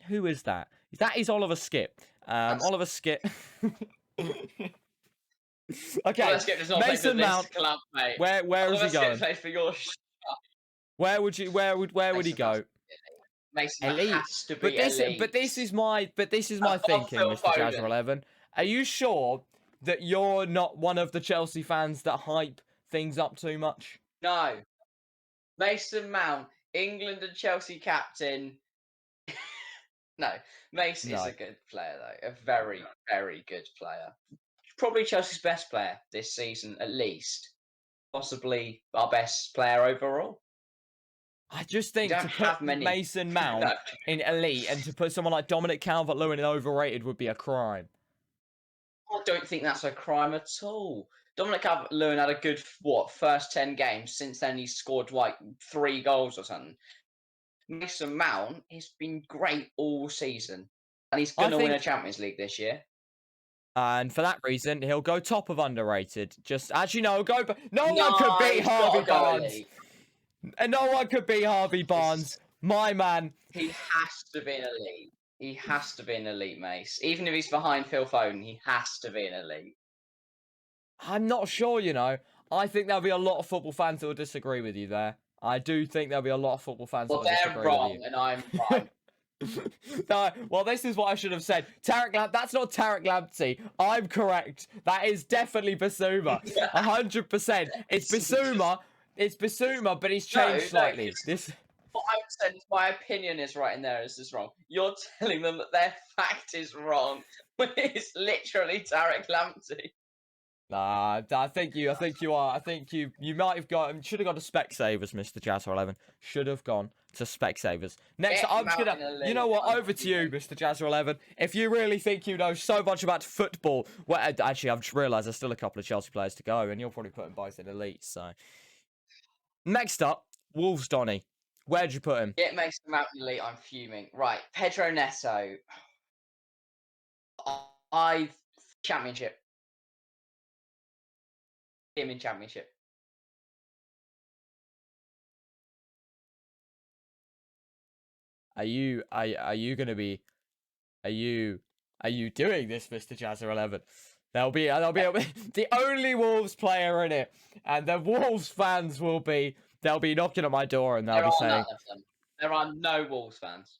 Who is that? That is Oliver Skip. Oliver Skip. Okay. Mason Mount. Club, mate. Where is he going? For your Where would he go? Mason elite. Has to be elite. But this is my thinking, Mr. Jazzer 11. Are you sure that you're not one of the Chelsea fans that hype things up too much? No. Mason Mount, England and Chelsea captain. No, Mason is a good player though. A very, very good player. Probably Chelsea's best player this season, at least. Possibly our best player overall. I just think to put Mason Mount in elite and to put someone like Dominic Calvert-Lewin in overrated would be a crime. I don't think that's a crime at all. Dominic Calvert-Lewin had a good, first 10 games. Since then, he's scored, 3 goals or something. Mason Mount has been great all season. And he's going to win a Champions League this year. And for that reason, he'll go top of underrated. Just as you know, no one could No, beat he's got Harvey to go Barnes. elite. And no one could beat Harvey Barnes. My man. He has to be an elite. He has to be an elite, Mace. Even if he's behind Phil Foden, he has to be an elite. I'm not sure, you know. I think there'll be a lot of football fans that will disagree with you there. I do think there'll be a lot of football fans that Well, will they're disagree with wrong, you. and I'm right. No, well, this is what I should have said. That's not Tarek Lamptey. I'm correct. That is definitely Basuma. 100%. It's Basuma. It's Basuma, but he's changed slightly. What I'm saying is my opinion is right and theirs is wrong. You're telling them that their fact is wrong when it's literally Tarek Lamptey. Nah, I think you are. I think you might have should have gone to Specsavers, Mr. Jazzer11. Should have gone to Specsavers. Next, I'm just gonna, you know what? Over to you, Mr. Jazzer11. If you really think you know so much about football, well, actually, I've just realised there's still a couple of Chelsea players to go, and you'll probably put them both in elite. So, next up, Wolves, Donny. Where'd you put him? It makes them out in elite. I'm fuming. Right, Pedro Neto. Championship. Him in championship. Are you doing this, Mr. Jazzer11? There'll be the only Wolves player in it, and the Wolves fans they'll be knocking at my door and they'll be saying, none of them. There are no Wolves fans.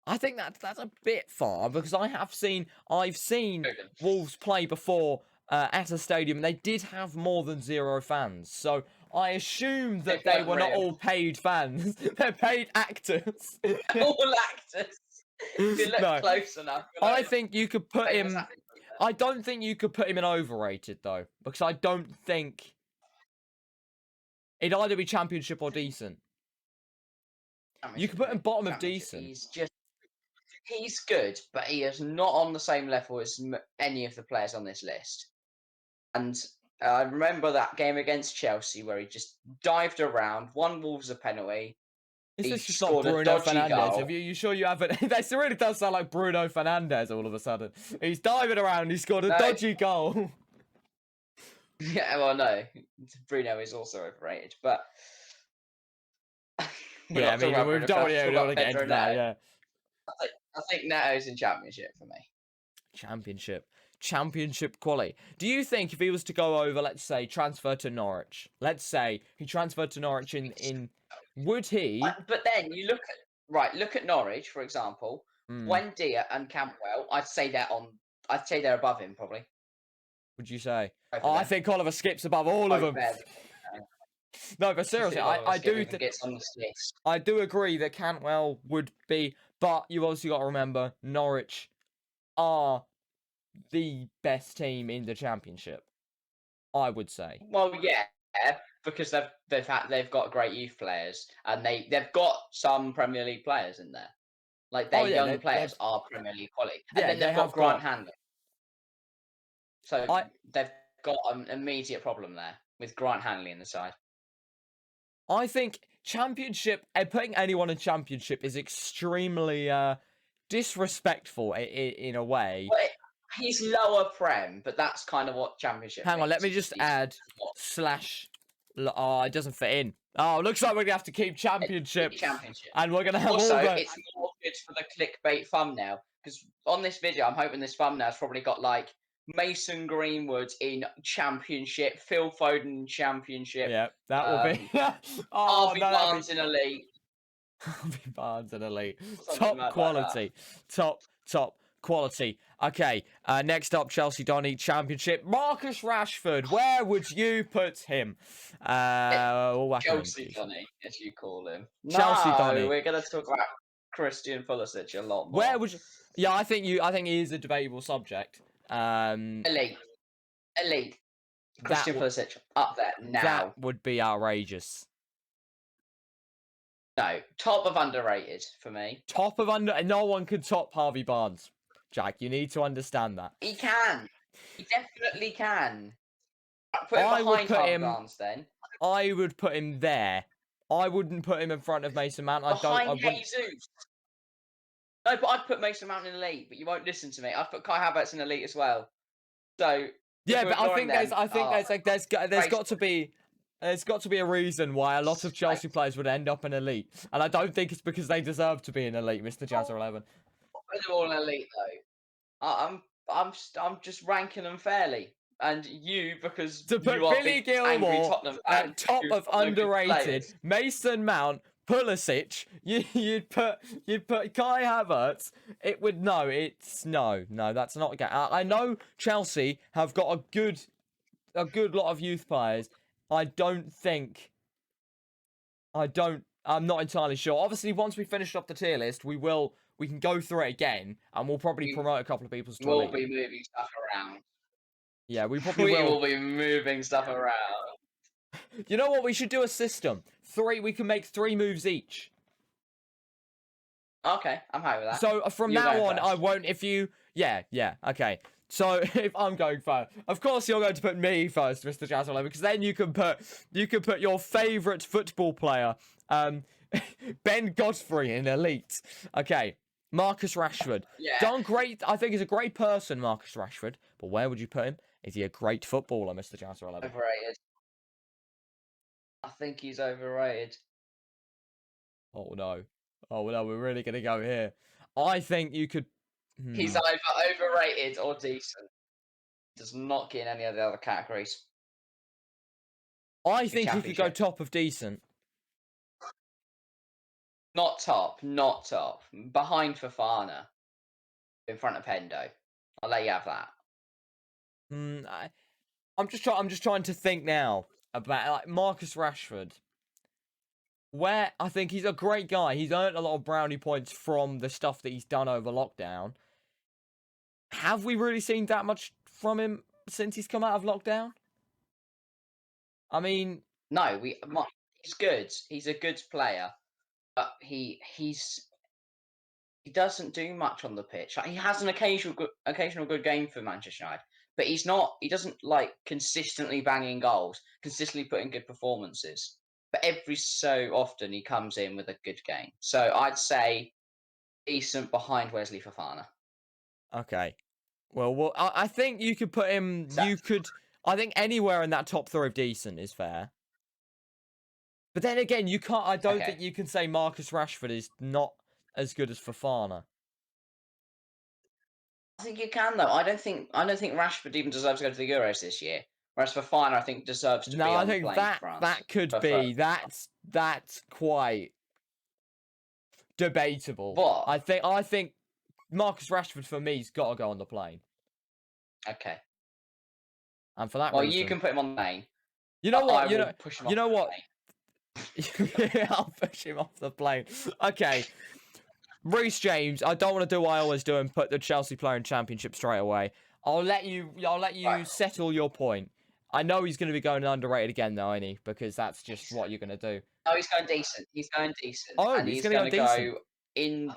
I think that's a bit far because I've seen Wolves play before at a stadium and they did have more than 0 fans. So I assume that they were not all paid fans. They're paid actors. All actors. If you look close enough. I think you could put him. I don't think you could put him in overrated though, because I don't think it'd either be championship or decent. You could put him bottom of decent. He's good, but he is not on the same level as any of the players on this list. And I remember that game against Chelsea where he just dived around, won Wolves a penalty. Is this just not Bruno Fernandes? Are you sure you haven't? This really does sound like Bruno Fernandes all of a sudden. He's diving around, he scored a dodgy goal. Yeah, well, no. Bruno is also overrated, but... yeah, I mean, we don't want to get into that, yeah. I think Neto's in championship for me. Championship quality. Do you think if he was to go over, let's say, transfer to Norwich, let's say he transferred to Norwich in would he? But then you look at Norwich, for example. Wendy and Campbell, I'd say they're above him probably. Would you say? Oh, I think Oliver Skipp's above all of them. No, but seriously, I do I do agree that Cantwell would be, but you also got to remember Norwich are the best team in the championship. I would say. Well, yeah, because they've got great youth players and they've got some Premier League players in there. Like their young players are Premier League quality, and then they've got Grant Hanley. So they've got an immediate problem there with Grant Hanley in the side. I think championship and putting anyone in championship is extremely disrespectful in a way. Well, he's lower prem, but that's kind of what championship. Hang on, let me just add slash. Oh, it doesn't fit in. Oh, looks like we're gonna have to keep championship. And we're gonna have also, it's more good for the clickbait thumbnail because on this video, I'm hoping this thumbnail's probably got like Mason Greenwood in championship, Phil Foden in championship. Yeah, that will be. Harvey Barnes in elite. Harvey Barnes in elite. Top quality. Top quality. Okay, next up, Chelsea Donny championship. Marcus Rashford, where would you put him? Chelsea Donny, as you call him. Chelsea Donny. We're going to talk about Christian Pulisic a lot more. Where would you? Yeah, I think he is a debatable subject. Elite. Christian Pulisic up there now. That would be outrageous. No, top of underrated for me. No one could top Harvey Barnes. Jack, you need to understand that. He can. He definitely can. Put him behind Harvey Barnes then. I would put him there. I wouldn't put him in front of Mason Mount. Behind Jesus. No, but I'd put Mason Mount in elite, but you won't listen to me. I'd put Kai Havertz in elite as well. So if Yeah, we're but I ignoring think there's them, I think there's like there's got to graceful. be a reason why a lot of Chelsea Disgrace. players would end up in elite, and I don't think it's because they deserve to be in elite, Mr. Jazzer 11. Put them all in elite though. I'm just ranking them fairly, and you because To you put are Billy big angry Gilmore Tottenham at fan top who've of got no good underrated, players. Mason Mount, Pulisic, you'd put Kai Havertz. It would no, that's not okay. I know Chelsea have got a good lot of youth players. I don't think I'm not entirely sure. Obviously, once we finish up the tier list, we can go through it again, and we'll probably We promote a couple of people to will elite. be moving stuff around. Yeah, we probably We will. will be moving stuff around. You know what? We should do a system. We can make 3 moves each. Okay, I'm happy with that. So from You're now going on, I first. won't. Yeah, okay. So if I'm going first, of course you're going to put me first, Mr. Jazz 11, because then you can put your favourite football player, Ben Godfrey in elite. Okay, Marcus Rashford. Yeah, Done great. I think he's a great person, Marcus Rashford. But where would you put him? Is he a great footballer, Mr. Jazz 11? overrated. I think he's overrated. Oh no. Oh no, we're really gonna go here. I think you could. He's Hmm. either overrated or decent. Does not get in any of the other categories. I The think he could go championship. top of decent. Not top, not top. Behind Fafana. In front of Hendo. I'll let you have that. Hmm. I'm just trying to think now about like Marcus Rashford. Where I think he's a great guy. He's earned a lot of brownie points from the stuff that he's done over lockdown. Have we really seen that much from him since he's come out of lockdown? I mean, No, he's good. He's a good player. But he doesn't do much on the pitch. Like, he has an occasional good game for Manchester United, but he doesn't like consistently banging goals, consistently putting good performances. But every so often he comes in with a good game. So I'd say decent behind Wesley Fofana. okay. Well, I think you could put him. Is that I think anywhere in that top 3 of decent is fair. But then again, you can't. I don't okay? think you can say Marcus Rashford is not as good as Fofana. I think you can though. I don't think Rashford even deserves to go to the Euros this year. Whereas Fofana, I think deserves to No, be I on the think plane for that France. that could For be that's quite debatable. what? I think Marcus Rashford for me's got to go on the plane, Okay. and for that Well, you reason, can put him on the plane, you know but I what, will push him you off know the what, plane. I'll push him off the plane. Okay, Reece James. I don't want to do what I always do and put the Chelsea player in Championship straight away. I'll let you Right. settle your point. I know he's going to be going underrated again though, ain't he? Because that's just what you're going to do. No, he's going decent. He's going decent, Oh, and he's he's going to going go to decent. go in.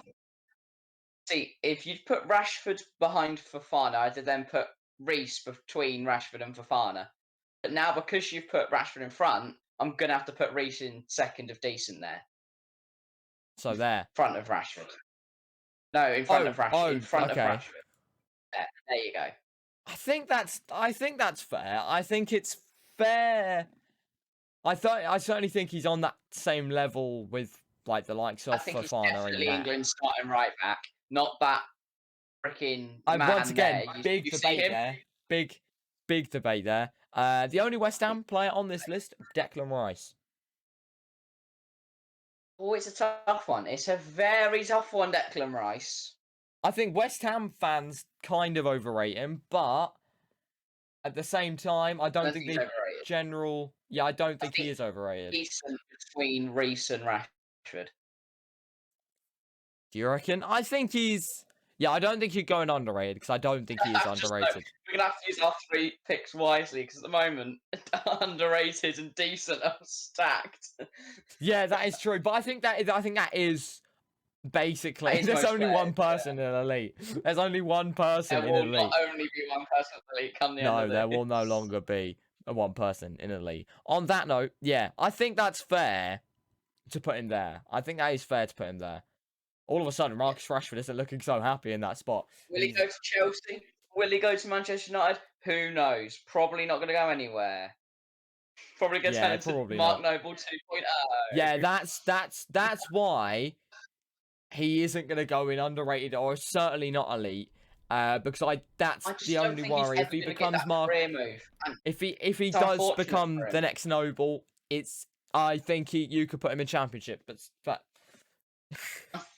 See, if you'd put Rashford behind Fofana, I'd then put Reece between Rashford and Fofana. But now, because you've put Rashford in front, I'm going to have to put Reece in second of decent there, So there. front of Rashford. No, in front Oh, of Rashford. In oh, front of okay. Rashford. There you go. I think that's fair. I think it's fair. I certainly think he's on that same level with like the likes I of think he's Fofana in definitely that. England's starting right back, not that freaking I once man there. again You, big you see debate him? there. Big debate there. The only West Ham player on this list, Declan Rice. Oh, it's a tough one. It's a very tough one, Declan Rice. I think West Ham fans kind of overrate him, but at the same time, I I don't don't think think he's the overrated. general. Yeah, I don't I think he think is overrated. decent between Reece and Rashford. Do you reckon? I think he's. Yeah, I don't think he's going underrated because I don't think he is underrated. We're gonna have to use our 3 picks wisely because at the moment, underrated and decent are stacked. Yeah, that is true. But I think that is That basically is there's most only players. one person in elite. There's only one person There in will not elite. only be one person at the league come the end No, of there will no this. longer be a one person in elite. On that note, yeah, I think that's fair to put him there. I think that is fair to put him there. All of a sudden, Marcus Rashford isn't looking so happy in that spot. Will he go to Chelsea? Will he go to Manchester United? Who knows? Probably not going to go anywhere. Probably going to turn into probably Mark not. Noble 2.0. Yeah, that's why he isn't going to go in underrated or certainly not elite. Because that's I just the don't only think he's worry. If ever he going to get becomes that career move. And if he it's does unfortunate become for the him. next Noble, I think you could put him in Championship, but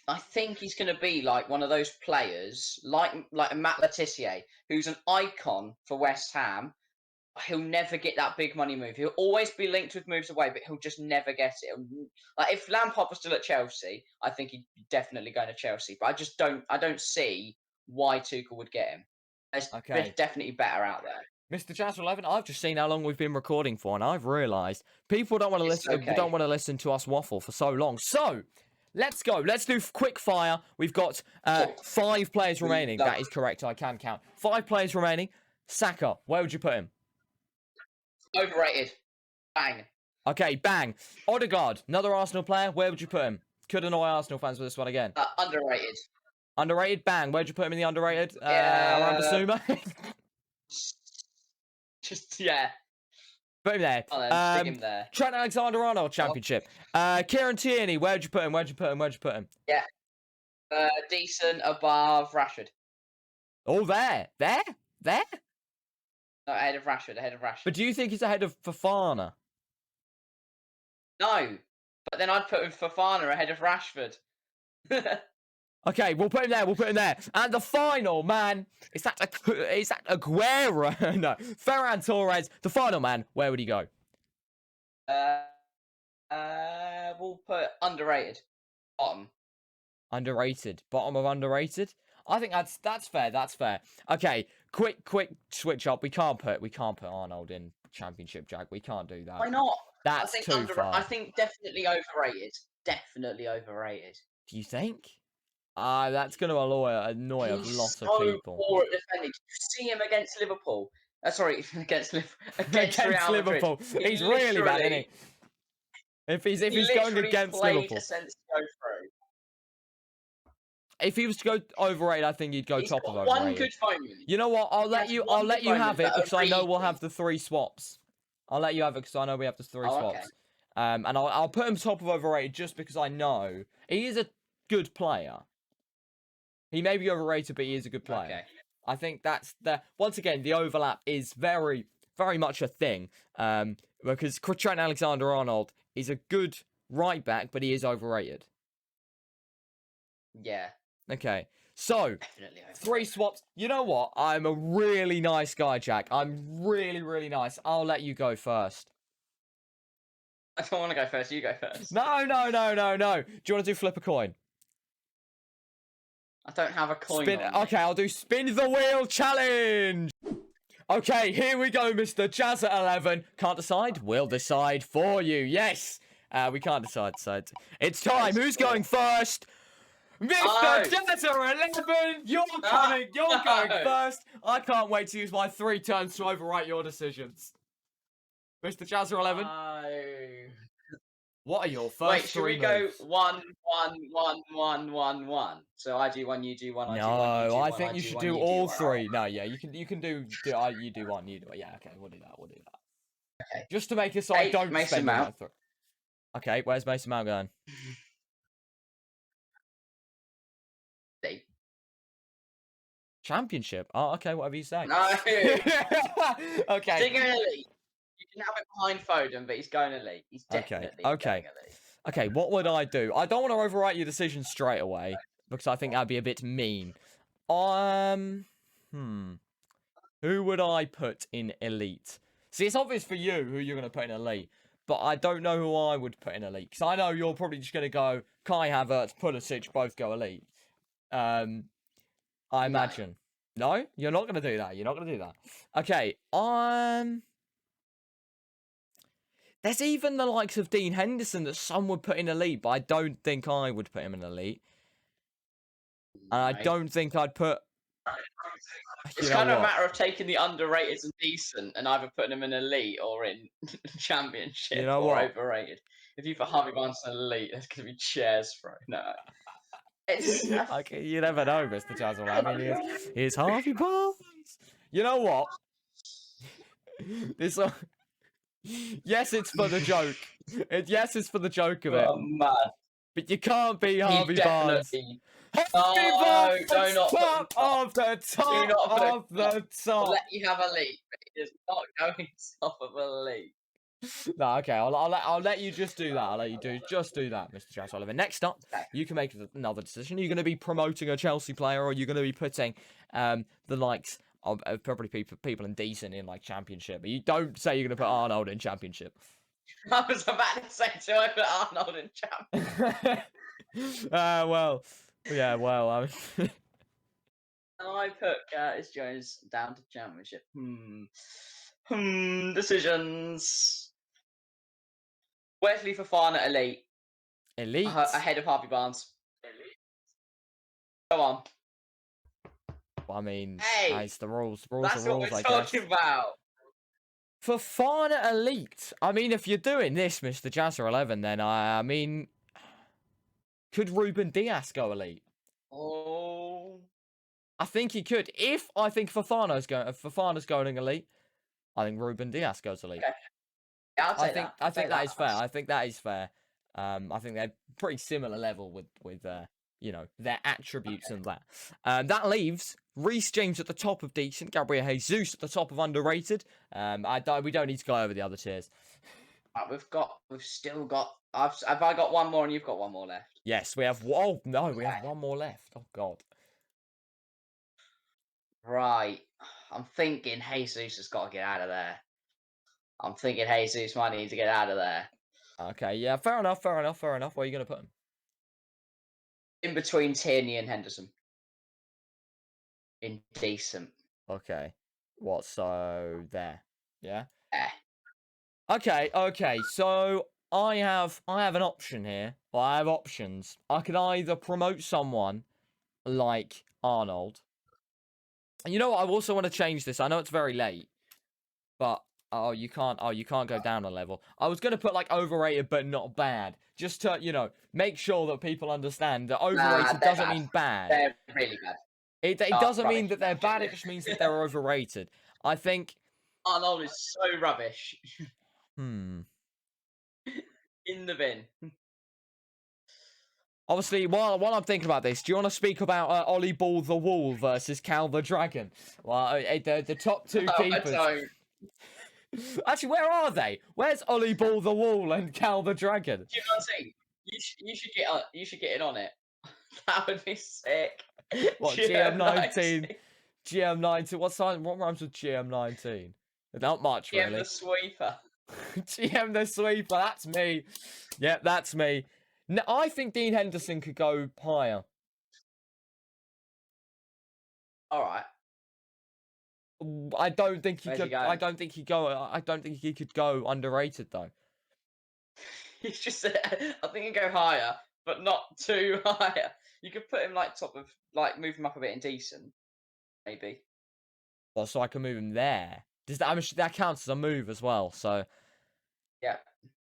I think he's going to be like one of those players, like a Matt Letizia, who's an icon for West Ham. He'll never get that big money move. He'll always be linked with moves away, but he'll just never get it. Like if Lampard was still at Chelsea, I think he'd definitely go to Chelsea. But I don't see why Tuchel would get him. There's definitely better out there. Mr. Jazz 11, I've just seen how long we've been recording for, and I've realised people don't want to listen. Okay. Don't want to listen to us waffle for so long. So let's go. Let's do quick fire. We've got 5 players remaining. That is correct. I can count 5 players remaining. Saka, where would you put him? Overrated. Bang. Okay, bang. Odegaard, another Arsenal player. Where would you put him? Could annoy Arsenal fans with this one again. Underrated. Underrated, bang. Where'd you put him in the underrated? Around Basuma. Yeah. Put him there. Stick him there. Trent Alexander-Arnold Championship. Kieran Tierney, where'd you put him? Yeah. Decent above Rashford. Oh, there. No, ahead of Rashford. But do you think he's ahead of Fofana? No. But then I'd put him Fofana ahead of Rashford. Okay, we'll put him there. And the final man, is that Aguero? No, Ferran Torres. The final man, where would he go? We'll put underrated. Bottom. Underrated. Bottom of underrated? I think that's fair. Okay, quick switch up. We can't put Arnold in Championship, Jack. We can't do that. Why not? That's too far. I think definitely overrated. Definitely overrated. Do you think? That's going to annoy a lot of people. Poor at defending. Did you see him against Liverpool? Sorry, against Real Liverpool. Madrid. He's really bad, isn't he? If he's going against Liverpool. If he was to go overrated, I think he'd go top of overrated. One good moment. You know what? I'll let you have it because I know we'll have the 3 swaps. I'll let you have it because I know we have the 3 swaps. Okay. And I'll put him top of overrated just because I know he is a good player. He may be overrated, but he is a good player. Okay. I think that's once again, the overlap is very, very much a thing. Because Trent Alexander-Arnold is a good right back, but he is overrated. Yeah. Okay. So, 3 swaps. You know what? I'm a really nice guy, Jack. I'm really, really nice. I'll let you go first. I don't want to go first. You go first. No. Do you want to do flip a coin? I don't have a coin. Okay, I'll do spin the wheel challenge. Okay, here we go, Mr. Jazz at 11. Can't decide? We'll decide for you. Yes. We can't decide, so it's time. Who's going first? Mr. Jazz at 11. You're going first. I can't wait to use my 3 turns to overwrite your decisions. Mr. Jazz at 11. What are your first Wait, should 3 we go moves? 1, 1, 1, 1, 1? So I do 1, you do 1, I do 1, you do 1. No, I think you should do all 3. No, yeah, you can do you do 1, you do it. Yeah, okay, we'll do that. Okay. Just to make it so I don't Mason spend Mount. Okay, where's Mason Mount going? Championship. Oh, okay, whatever you say. No. Okay. He's going elite. You can have it behind Foden, but he's going elite. He's definitely going elite. Okay, what would I do? I don't want to overwrite your decision straight away because I think that'd be a bit mean. Who would I put in elite? See, it's obvious for you who you're going to put in elite, but I don't know who I would put in elite because I know you're probably just going to go Kai Havertz, Pulisic, both go elite. I imagine. No, you're not going to do that. Okay, there's even the likes of Dean Henderson that some would put in elite, but I don't think I would put him in elite. And I don't think I'd put... It's kind of a matter of taking the underrated and decent and either putting them in elite or in Championship or overrated. If you put Harvey Barnes in elite, there's going to be chairs thrown. No. It's Okay, you never know, Mr. Chazwell. I mean, here's Harvey Barnes. You know what? This. Yes, it's for the joke. Yes, it's for the joke of it. oh, man. But you can't be He's Harvey Barnes. definitely. Harvey No, do Barnes, not put him top top. of the Do top not put him of the I'll top. let you have a leap. But he is not going top of a leap. No, okay, I'll let you just do that. I'll let you just do that, Mr. Jack Sullivan. Next up, Okay. you can make another decision. Are you going to be promoting a Chelsea player, or are you going to be putting the likes of probably people in decent in like Championship? But you don't say you're going to put Arnold in Championship. I was about to say, do I put Arnold in champ? Well, yeah, well, I put Curtis Jones down to championship. Decisions. Wesley Fofana elite. elite. Ahead of Harvey Barnes. Go on. I mean, Hey, it's the rules. That's are what rules, we're I talking guess. about. Fofana elite. I mean, if you're doing this, Mr. Jazzer 11, then I mean, could Ruben Diaz go elite? Oh. I think he could. If I think Fofana's going elite, I think Ruben Diaz goes elite. Okay. Yeah, I'll take that. I think that is fair. I think that is fair. I think they're pretty similar level with you know, their attributes and that. That leaves Reece James at the top of decent, Gabriel Jesus at the top of underrated. We don't need to go over the other tiers. We've still got. Have I got one more and you've got one more left? Yes, we have. Oh no, we have one more left. Oh god. Right. I'm thinking Jesus has got to get out of there. I'm thinking Jesus might need to get out of there. Okay, yeah, fair enough. Where are you gonna put him? In between Tierney and Henderson. Indecent. Okay. What? So there. Yeah. Eh. Okay. So I have an option here. Well, I have options. I could either promote someone like Arnold. And you know what? I also want to change this. I know it's very late, but you can't go down a level. I was gonna put like overrated but not bad, just to make sure that people understand that overrated doesn't mean bad. They're really bad. It doesn't mean that they're bad. It just means that they're overrated. I think Arnold is so rubbish. In the bin. Obviously, while I'm thinking about this, do you want to speak about Ollie Ball the Wall versus Cal the Dragon? Well, the top two keepers. I don't. Actually, where are they? Where's Ollie Ball the Wall and Cal the Dragon? Do you know what I'm saying? You should get in on it. That would be sick. What, GM19? GM19. What rhymes with GM19? Not much, GM really. the sweeper. GM the sweeper. That's me. Yep, that's me. No, I think Dean Henderson could go higher. All right. I don't think he Where's could. he going? I don't think he could go underrated though. He's just. I think he'd go higher, but not too higher. You could put him like top of, like move him up a bit in decent, maybe. Well, so I can move him there. Does that? I mean, that counts as a move as well. So Yeah.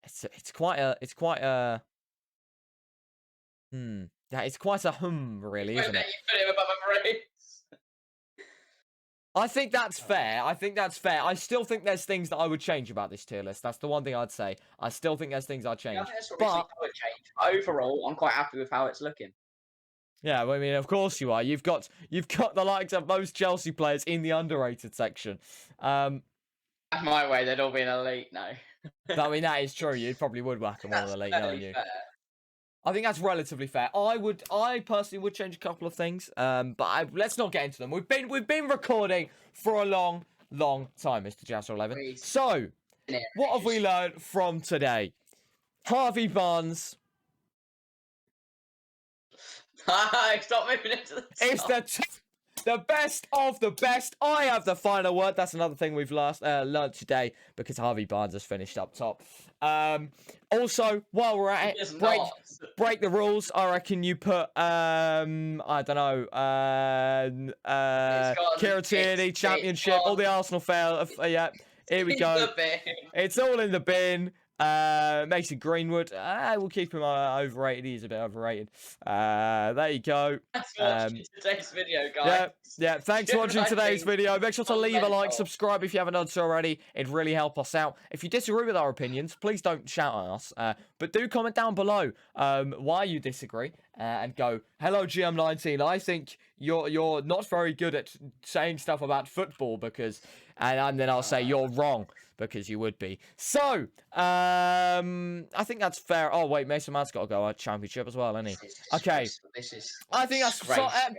it's quite a. Yeah, it's quite a really, isn't it? You put him above a race. I think that's fair. I still think there's things that I would change about this tier list. That's the one thing I'd say. I still think there's things I'd change. Yeah, I think that's what I would change. Overall, I'm quite happy with how it's looking. Yeah, well, I mean, of course you are. You've got the likes of most Chelsea players in the underrated section. My way, they'd all be an elite now. I mean, that is true. You probably would whack them all elite, don't you? Fair. I think that's relatively fair. I personally would change a couple of things. Let's not get into them. We've been recording for a long time, Mr. Jasper 11. So, what have we learned from today? Harvey Barnes. Stop moving into the top. It's the best of the best. I have the final word. That's another thing we've learned today because Harvey Barnes has finished up top. Also, while we're at it, break the rules. I reckon you put I don't know, Kieran Tierney, Championship, all the Arsenal fail. Yeah, here we go. It's all in the bin. Mason Greenwood. We'll keep him overrated. He's a bit overrated. There you go. Thanks for watching today's video, guys. Yeah. Thanks for watching today's video. Make sure to leave a like, subscribe if you haven't done so already. It'd really help us out. If you disagree with our opinions, please don't shout at us. But do comment down below why you disagree and go, hello GM19. I think you're not very good at saying stuff about football because, and then I'll say you're wrong. Because you would be. So, I think that's fair. Oh, wait, Mason Mount's got to go championship as well, hasn't he? Okay. I think that's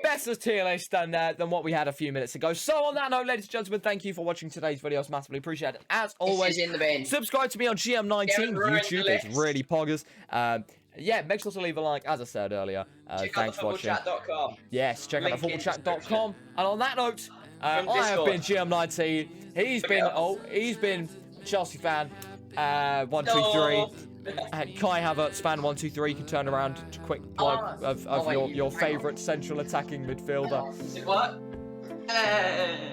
better tier list than what we had a few minutes ago. So, on that note, ladies and gentlemen, thank you for watching today's video. It's massively appreciated. As always, in the bin. Subscribe to me on GM19 YouTube. It's really poggers. Yeah, make sure to leave a like, as I said earlier. Thanks for watching. Yes, check out thefootballchat.com. And on that note, I have been GM19. He's been Chelsea fan 123. And Kai Havertz fan 123. You can turn around to quick plug of your favourite central attacking midfielder. What?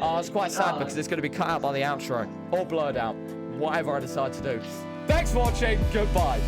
Oh, it's quite sad because it's going to be cut out by the outro or blurred out. Whatever I decide to do. Thanks for watching. Goodbye.